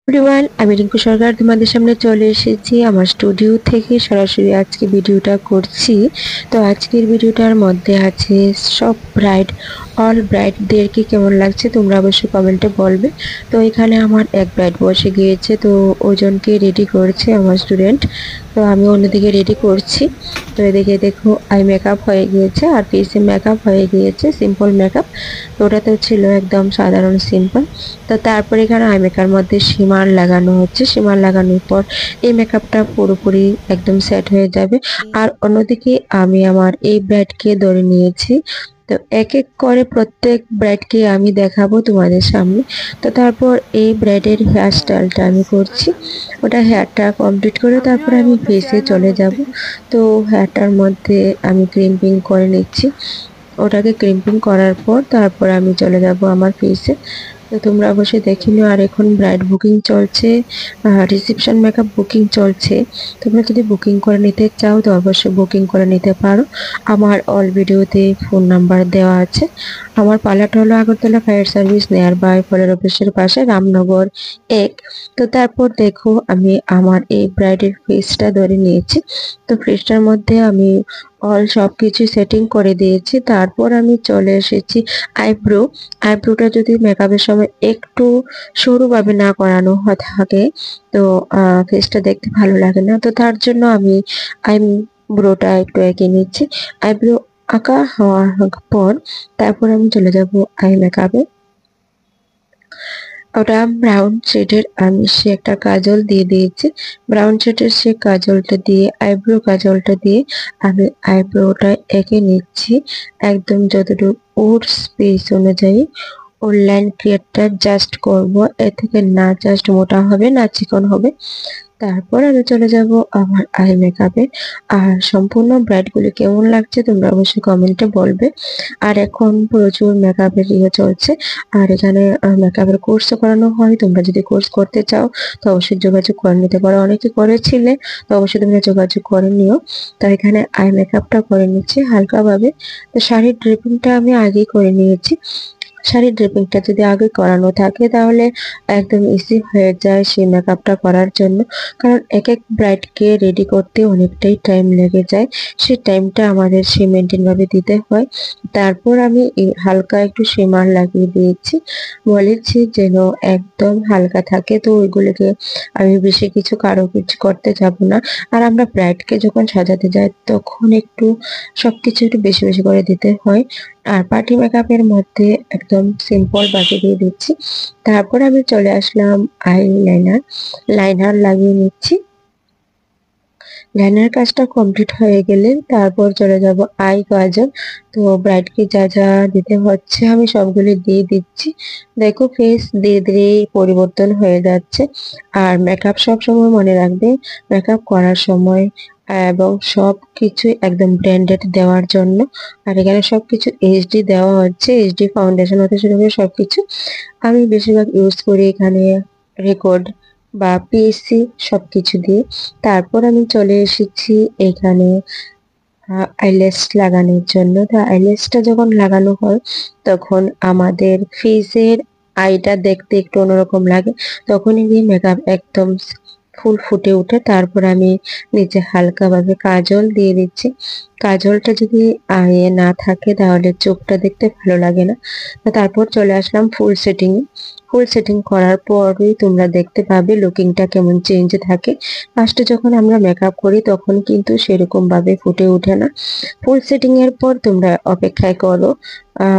Everyone, আমি রিঙ্কু সরকার তোমাদের সামনে চলে এসেছি আমার স্টুডিও থেকে সরাসরি আজকে ভিডিওটা করছি। তো আজকের ভিডিওটার মধ্যে আছে সব ব্রাইড, অল ব্রাইডদেরকে কেমন লাগছে তোমরা অবশ্যই কমেন্টে বলবে। তো এখানে আমার এক ব্রাইড বসে গিয়েছে, তো ওজনকে রেডি করছে আমার স্টুডেন্ট। তো আমি অন্যদিকে রেডি করছি। তো এদিকে দেখো আই মেকআপ হয়ে গিয়েছে আর ফেসে মেকআপ হয়ে গিয়েছে, সিম্পল মেকআপ। তো ওটা তো ছিল একদম সাধারণ সিম্পল। তো তারপর এখানে আই মেকআপের মধ্যে শিমার লাগানো হচ্ছে। শিমার লাগানোর পর এই মেকআপটা পুরোপুরি একদম সেট হয়ে যাবে। আর অন্যদিকে আমি আমার এই ব্রাইডকে ধরে নিয়েছি। তো এক এক করে প্রত্যেক ব্রাইডকে আমি দেখাবো তোমাদের সামনে। তো তারপর এই ব্রাইডের হেয়ার স্টাইলটা আমি করছি। ওটা হেয়ারটা কমপ্লিট করে তারপর আমি ফেসে চলে যাব। তো হেয়ারটার মধ্যে আমি ক্রিম্পিং করে নিচ্ছি। ওটাকে ক্রিম্পিং করার পর তারপর আমি চলে যাব আমার ফেসে। তো তোমরা অবশ্যই দেখে নিও। আর এখন ব্রাইড বুকিং চলছে, রিসেপশন মেকআপ বুকিং চলছে। তোমরা যদি বুকিং করে নিতে চাও তো অবশ্যই বুকিং করে নিতে পারো। আমার অল ভিডিওতে ফোন নাম্বার দেওয়া আছে। আমার পার্লারটা হলো Agartala fire service near by ফলের অফিসের পাশে, রামনগর 1। তো তারপর দেখো আমি আমার এই ব্রাইডের ফেসটা ধরে নিয়েছি। তো ফেসটার মধ্যে আমি অল সবকিছু সেটিং করে দিয়েছি। তারপর আমি চলে এসেছি আইব্রো। আইব্রোটা যদি মেকআপের সময় একটু সরুভাবে না করানো থাকে তো ফেসটা দেখতে ভালো লাগে না। তো তার জন্য আমি আইব্রোটা একটু এঁকে নিচ্ছি। আইব্রো আঁকা হওয়ার পর তারপর আমি চলে যাব আই মেকআপে। ওটা ব্রাউন শেডের আমি সে একটা কাজল দিয়ে দিয়েছি। ব্রাউন শেডের সে কাজলটা দিয়ে আইব্রো কাজলটা দিয়ে আমি আইব্রোটা এঁকে নিচ্ছি একদম যতটুকু ওর স্পেস অনুযায়ী। ওর লাইন ক্রিয়েটটা জাস্ট করব, এ থেকে না জাস্ট মোটা হবে না চিকন হবে। তারপর আমি চলে যাব আমার আই মেকআপে। আর সম্পূর্ণ ব্রাইডগুলি কেমন লাগছে তোমরা অবশ্যই কমেন্টে বলবে। আর এখন প্রচুর মেকআপের ইয়ে চলছে। আর এখানে মেকআপের কোর্সও করানো হয়। তোমরা যদি কোর্স করতে চাও তো অবশ্যই যোগাযোগ করে নিতে পারো। অনেকে করেছিলে, তো অবশ্যই তোমরা যোগাযোগ করে নিও। তো এখানে আই মেকআপটা করে নিচ্ছি হালকাভাবে। তো শাড়ির ড্রেপিংটা আমি আগেই করে নিয়েছি। শাড়ির ড্রেপিংটা যদি আগে করানো থাকে তাহলে একদম ইজি হয়ে যায় সেই মেকআপটা করার জন্য। কারণ এক এক ব্রাইডকে রেডি করতে অনেকটাই টাইম লেগে যায়। সেই টাইমটা আমাদের সেই মেনটেন ভাবে দিতে হয়। তারপর আমি হালকা একটু শিমার লাগিয়ে দিয়েছি, বলেছি যেন একদম হালকা থাকে। তো ওইগুলোকে আমি বেশি কিছু কারো কিছু করতে যাব না। আর আমরা ব্রাইডকে যখন সাজাতে যাই তখন একটু সবকিছু একটু বেশি বেশি করে দিতে হয়। আর পার্টি মেকআপের মধ্যে একদম সিম্পল বাকি দিয়ে দিচ্ছি। তারপর আমি চলে আসলাম আই লাইনার। লাইনার লাগিয়ে নিচ্ছি। লাইনার কাজটা কমপ্লিট হয়ে গেলে তারপর চলে যাব আই কাজল। তো ব্রাইডকে যা যা দিতে হচ্ছে আমি সবগুলি দিয়ে দিচ্ছি। দেখো ফেস ধীরে ধীরে পরিবর্তন হয়ে যাচ্ছে। আর মেকআপ সব সময় মনে রাখবে, মেকআপ করার সময় এবং সবকিছু একদম ব্র্যান্ডেড দেওয়ার জন্য। আর এখানে সবকিছু এইচডি দেওয়া হচ্ছে, এইচডি ফাউন্ডেশন হতে শুরু করে সবকিছু আমি বেশিরভাগ ইউজ করি এখানে রেকর্ড বা পিএসসি সবকিছু দিয়ে। তারপর আমি চলে এসেছি এখানে আইল্যাশ লাগানোর জন্য। তো আইল্যাশটা যখন লাগানো হয় তখন আমাদের ফেসের আইটা দেখতে একটু অন্যরকম লাগে। তখনই গিয়ে মেকআপ একদম ফুল ফুটে ওঠে। তারপর আমি নিচে হালকাভাবে কাজল দিয়ে দিচ্ছি। কাজলটা যদি আয়ে না থাকে তাহলে চোখটা দেখতে ভালো লাগে না। তো তারপর চলে আসলাম ফুল সেটিং। ফুল সেটিং করার পরই তোমরা দেখতে পাবে লুকিংটা কেমন চেঞ্জ থাকে। ফার্স্টে যখন আমরা মেকআপ করি তখন কিন্তু সেরকম ভাবে ফুটে ওঠে না। ফুল সেটিং এর পর তোমরা অপেক্ষায় করো,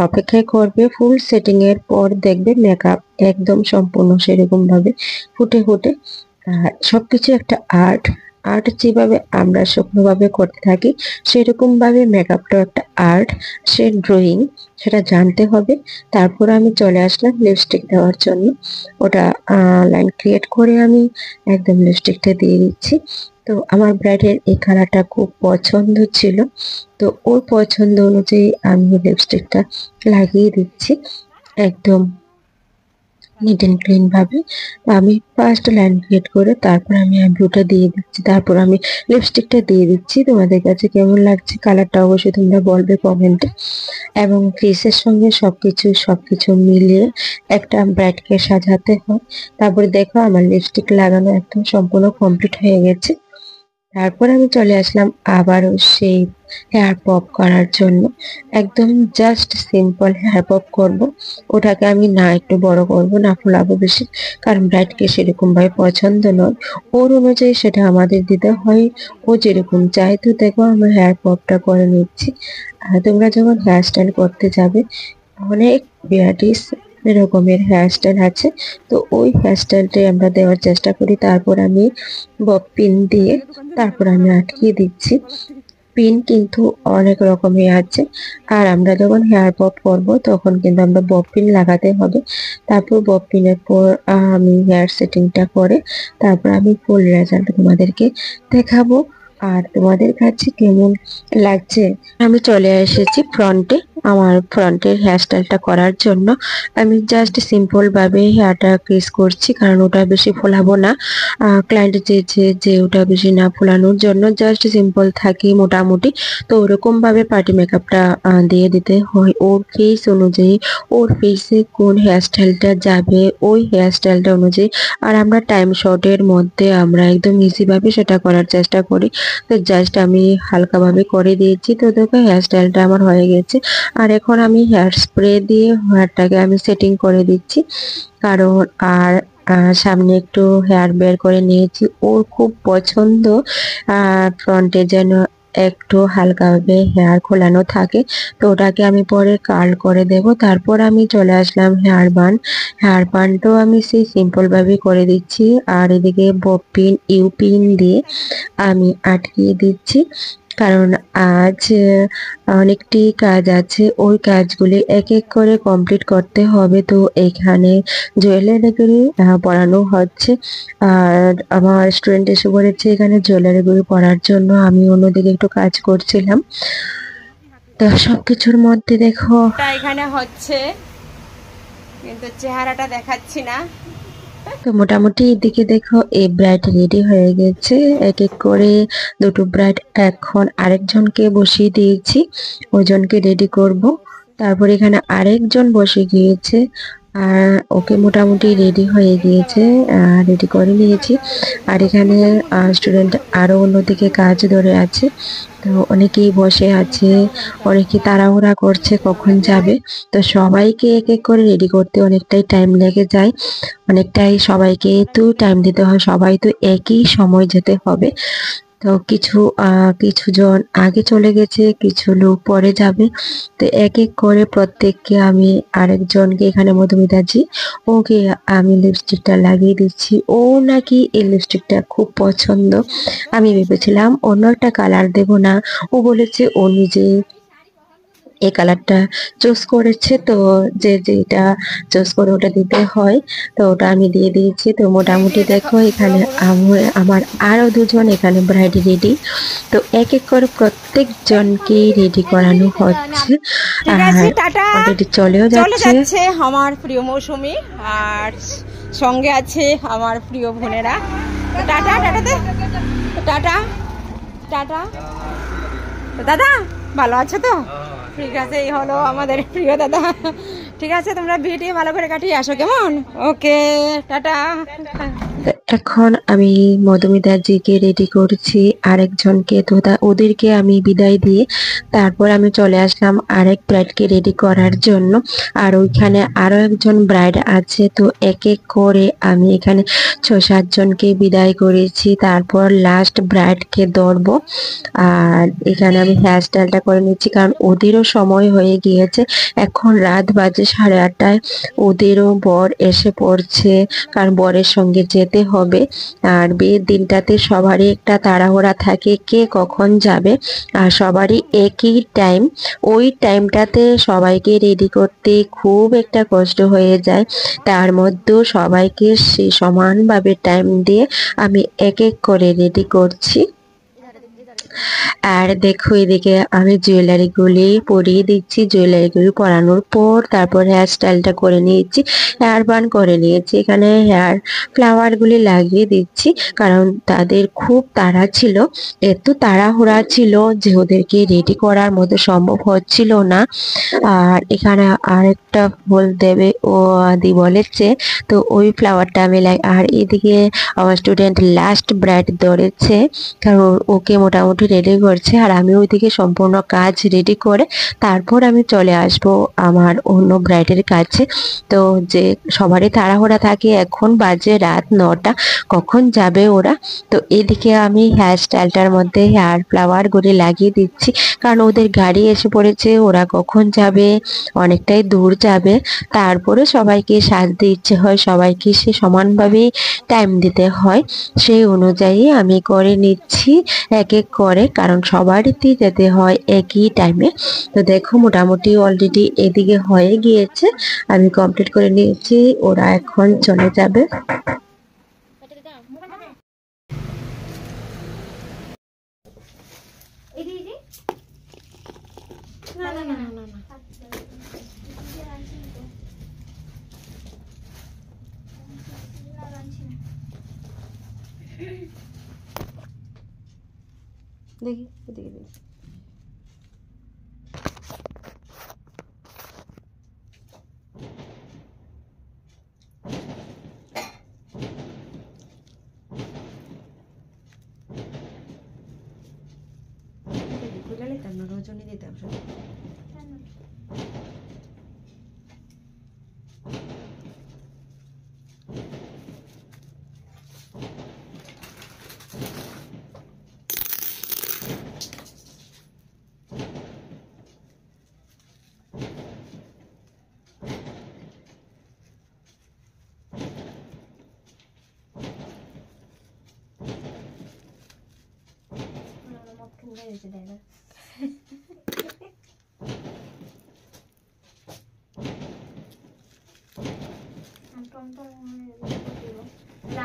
অপেক্ষায় করবে। ফুল সেটিং এর পর দেখবে মেকআপ একদম সম্পূর্ণ সেরকম ভাবে ফুটে ফুটে। আর সবকিছু একটা আর্ট। আর্ট যেভাবে আমরা শুকনোভাবে করতে থাকি সেরকম ভাবে মেকআপটাও একটা আর্ট, সে ড্রয়িং, সেটা জানতে হবে। তারপর আমি চলে আসলাম লিপস্টিক দেওয়ার জন্য। ওটা লাইন ক্রিয়েট করে আমি একদম লিপস্টিকটা দিয়ে দিচ্ছি। তো আমার ব্রাইডের এই কালারটা খুব পছন্দ ছিল, তো ওর পছন্দ অনুযায়ী আমি লিপস্টিকটা লাগিয়ে দিচ্ছি একদম নিট অ্যান্ড ক্লিন ভাবে আমি ফার্স্ট লাইন ক্রিয়েট করে তারপর আমি আইব্রোটা দিয়ে দিচ্ছি, তারপর আমি লিপস্টিকটা দিয়ে দিচ্ছি। তোমাদের কাছে কেমন লাগছে কালারটা অবশ্যই তোমরা বলবে কমেন্টে। এবং ফেসের সঙ্গে সবকিছু মিলিয়ে একটা ব্রাইডকে সাজাতে হয়। তারপরে দেখো আমার লিপস্টিক লাগানো একদম সম্পূর্ণ কমপ্লিট হয়ে গেছে। তারপর আমি চলে আসলাম আবারও সেই হেয়ার পপ করার জন্য। একদম জাস্ট সিম্পল হেয়ার পপ করব। ওটাকে আমি না একটু বড় করব না ফোলাবো বেশি, কারণ ব্রাইডকে সেরকম ভাবে পছন্দ নয়। ওর অনুযায়ী সেটা আমাদের দিতে হয়, ও যেরকম চায়। তো দেখো আমার হেয়ার পপটা করে নিচ্ছি। আর তোমরা যখন হেয়ার স্টাইল করতে যাবে, অনেক ভ্যারাইটিস রকমের হেয়ার স্টাইল আছে, তো ওই হেয়ার স্টাইলটাই আমরা দেওয়ার চেষ্টা করি। তারপর আমি বব পিন দিয়ে তারপর আমি আটকিয়ে দিচ্ছি। পিন কিন্তু অনেক রকমের আছে, আর আমরা যখন হেয়ার পপ করবো তখন কিন্তু আমরা বব পিন লাগাতে হবে। তারপর বব পিনের পর আমি হেয়ার সেটিংটা করে তারপর আমি ফুল রেজাল্ট তোমাদেরকে দেখাবো। আর তোমাদের কাছে কেমন লাগছে? আমি চলে এসেছি ফ্রন্টে। আমার ফ্রন্টের হেয়ারস্টাইলটা করার জন্য আমি জাস্ট সিম্পল ভাবে হেয়ারটা ক্রিস করছি, কারণ ওটা বেশি ফোলাবো না। ক্লায়েন্ট চেয়েছে যে ওটা বেশি না ফোলানোর জন্য, জাস্ট সিম্পল থাকি মোটামুটি। তো ওরকম ভাবে পার্টি মেকআপটা দিয়ে দিতে হয় ওর ফেস অনুযায়ী, ওর ফেসে কোন হেয়ারস্টাইলটা যাবে ওই হেয়ারস্টাইলটা অনুযায়ী। আর আমরা টাইম শর্টের মধ্যে আমরা একদম ইজি ভাবে সেটা করার চেষ্টা করি। তো জাস্ট আমি হালকাভাবে করে দিয়েছি। তো দেখো হেয়ার স্টাইলটা আমার হয়ে গেছে। আর এখন আমি হেয়ার স্প্রে দিয়ে হেয়ারটাকে আমি সেটিং করে দিচ্ছি, কারণ আর সামনে একটু হেয়ার বের করে নিয়েছি। ওর খুব পছন্দ ফ্রন্টে যেন একটু হালকাভাবে হেয়ার খোলানো থাকে, তো ওটাকে আমি পরে কার্ল করে দেব। তারপর আমি চলে আসলাম হেয়ার বানটাও আমি সেই সিম্পল ভাবে করে দিচ্ছি। আর এদিকে বব পিন ইউ পিন দিয়ে আমি আটকিয়ে দিচ্ছি, কারণ আজ অনেকটি কাজ আছে, ওই কাজগুলি এক এক করে কমপ্লিট করতে হবে। তো এখানে জুয়েলারিগুলি পরানো হচ্ছে, আর আমার স্টুডেন্ট এসে পড়েছে এখানে জুয়েলারিগুলি পরার জন্য। আমি অন্যদিকে একটু কাজ করছিলাম। তো সবকিছুর মধ্যে দেখো এখানে হচ্ছে, কিন্তু চেহারাটা দেখাচ্ছি না। তো মোটামুটি এদিকে দেখো এই ব্রাইড রেডি হয়ে গেছে। এক এক করে দুটো ব্রাইড এখন আরেকজনকে বসিয়ে দিয়েছি, ওজনকে রেডি করব। তারপর এখানে আরেকজন বসে গিয়েছে, আর ওকে মোটামুটি রেডি হয়ে গিয়েছে, রেডি করে নিয়েছি। আর এখানে স্টুডেন্ট আরো অন্যদিকে কাজ ধরে আছে, তো অনেকেই বসে আছে, অনেকে তাড়াহুড়া করছে কখন যাবে। তো সবাইকে এক এক করে রেডি করতে অনেকটাই টাইম লেগে যায়, অনেকটাই সবাইকে তো টাইম দিতে হয়, সবাই তো একই সময় যেতে হবে। তো কিছুজন আগে চলে গেছে, কিছু লোক পরে যাবে। তো এক এক করে প্রত্যেককে আমি আরেকজনকে এখানে মধুমিতাজি, ওকে আমি লিপস্টিকটা লাগিয়ে দিচ্ছি। ও নাকি এই লিপস্টিকটা খুব পছন্দ। আমি ভেবেছিলাম অন্য একটা কালার দেব না, ও বলেছে ও নিজে এই কালারটা চুজ করেছে, তো যে যেটা চুজ করে ওটা দিতে হয়। তো ওটা আমি দিয়ে দিয়েছি। তো মোটামুটি দেখো এখানে আমার আরো দুজন এখানে ব্রাইড রেডি। তো এক এক করে প্রত্যেকজনকে রেডি করানো হচ্ছে, ঠিক আর আছে, টাটা। অলরেডি চলেও চলে যাচ্ছে। যাচ্ছে আমার প্রিয় মৌসুমী, আর সঙ্গে আছে আমার প্রিয় বোনেরা। টাটা, টাটাতে টাটা, টাটা। দাদা ভালো আছো তো? ঠিক আছে, এই হলো আমাদের প্রিয় দাদা। ঠিক আছে, তোমরা ভিডিও ভালো করে কাটিয়ে আসো, কেমন? ওকে, টাটা। এখন আমি মধুমিতাজিকে রেডি করছি, আরেকজনকে তো ওদেরকে আমি বিদায় দিয়ে তারপর আমি চলে আসলাম আরেক ব্রাইডকে রেডি করার জন্য। আর ওইখানে আরো একজন ব্রাইড আছে, তো এক এক করে আমি এখানে 6-7 জনকে বিদায় করেছি, তারপর লাস্ট ব্রাইডকে ধরবো। আর এখানে আমি হেয়ার স্টাইলটা করে নিচ্ছি, কারণ ওদেরও সময় হয়ে গিয়েছে, এখন রাত বাজে 8:30। ওদেরও বর এসে পড়ছে, কারণ বরের সঙ্গে যেতে হবে। আর বিয়ের দিনটাতে সবারই একটা তাড়াহুড়া থাকে কে কখন যাবে, আর সবারই একই টাইম। ওই টাইমটাতে সবাইকে রেডি করতে খুব একটা কষ্ট হয়ে যায়। তার মধ্যেও সবাইকে সে সমানভাবে টাইম দিয়ে আমি এক এক করে রেডি করছি। আর দেখো এদিকে আমি জুয়েলারিগুলি পরিয়ে দিচ্ছি। জুয়েলারিগুলি পরানোর পর তারপর হেয়ার স্টাইলটা করে নিয়েছি, হেয়ার বান করে নিয়েছি। এখানে হেয়ার ফ্লাওয়ারগুলি লাগিয়ে দিচ্ছি কারণ তাদের খুব তাড়া ছিল, এত তাড়াহুড়া ছিল যে ওদেরকে রেডি করার মতো সম্ভব হচ্ছিল না। আর এখানে আরেকটা ফুল দেবে ও আদি বলেছে, তো ওই ফ্লাওয়ারটা আমি আর এদিকে আমার স্টুডেন্ট লাস্ট ব্রাইড ধরেছে কারণ ওকে মোটামুটি রেডি করছে। আর আমি ওইদিকে সম্পূর্ণ কাজ রেডি করে তারপর আমি চলে আসব আমার অন্য ব্রাইডের কাছে। তো যে সবারই তাড়াহুড়া থাকে, এখন বাজে রাত 9টা, কখন যাবে ওরা। তো এদিকে আমি হেয়ার স্টাইলটার মধ্যে হেয়ার ফ্লাওয়ারগুলি লাগিয়ে দিচ্ছি কারণ ওদের গাড়ি এসে পড়েছে, ওরা কখন যাবে, অনেকটাই দূর যাবে। তারপরে সবাইকে সাজতে ইচ্ছে হয়, সবাইকে সে সমানভাবেই টাইম দিতে হয়, সেই অনুযায়ী আমি করে নিচ্ছি এক এক করে কারণ সবারই যেতে হয় একই টাইমে। তো দেখো মোটামুটি অলরেডি এদিকে হয়ে গিয়েছে, আমি কমপ্লিট করে নিয়েছি, ওরা এখন চলে যাবে। দেখি এদিকে দেখি। রজনী দিতাম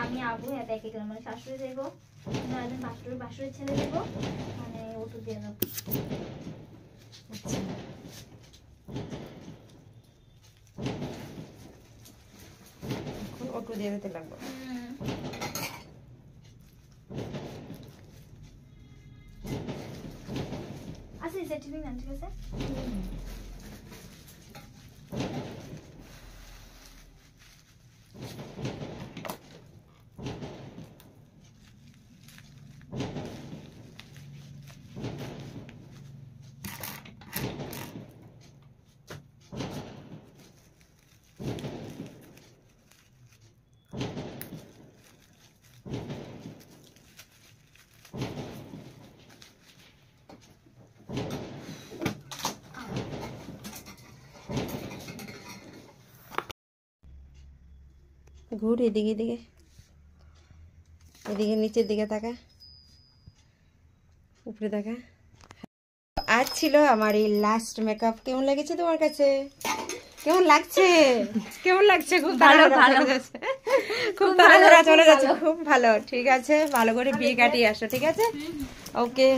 আমি আবু দেখে গেলাম মানে শাশুড়ি দেবো, বাসুরের ছেলে দেবো, মানে ওটু দিয়ে দেবো। অটো দিয়ে দিতে লাগবে। আচ্ছা সেটিং না, ঠিক আছে। ঘুর এদিকে এদিকে এদিকে নিচের দিকে তাকা, উপরে তাকা। আজ ছিল আমার এই লাস্ট মেকআপ। কেমন লেগেছে তোমার কাছে? কেমন লাগছে? কেমন লাগছে? খুব ভালো, খুব তাড়াতাড়ি চলে যাচ্ছে, খুব ভালো। ঠিক আছে, ভালো করে বিয়ে কাটিয়ে আসো, ঠিক আছে? ওকে।